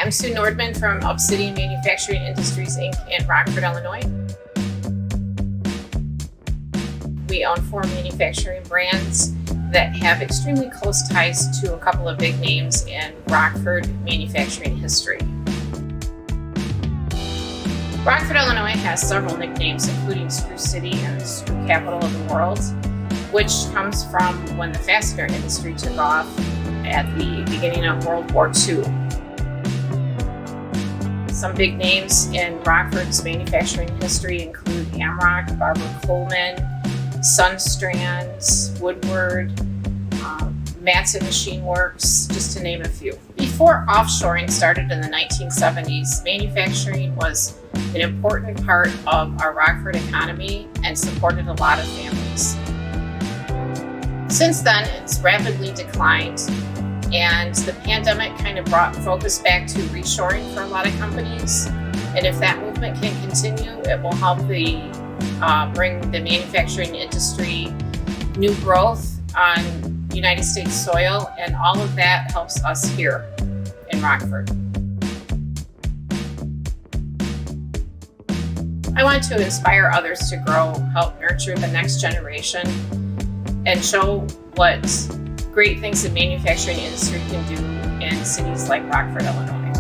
I'm Sue Nordman from Obsidian Manufacturing Industries, Inc. in Rockford, Illinois. We own 4 manufacturing brands that have extremely close ties to a couple of big names in Rockford manufacturing history. Rockford, Illinois has several nicknames, including Screw City and Screw Capital of the World, which comes from when the fastener industry took off at the beginning of World War II. Some big names in Rockford's manufacturing history include Amrock, Barber Coleman, Sunstrand, Woodward, Matson Machine Works, just to name a few. Before offshoring started in the 1970s, manufacturing was an important part of our Rockford economy and supported a lot of families. Since then, it's rapidly declined, and the pandemic kind of brought focus back to reshoring for a lot of companies. And if that movement can continue, it will help bring the manufacturing industry new growth on United States soil, and all of that helps us here in Rockford. I want to inspire others to grow, help nurture the next generation, and show what great things the manufacturing industry can do in cities like Rockford, Illinois.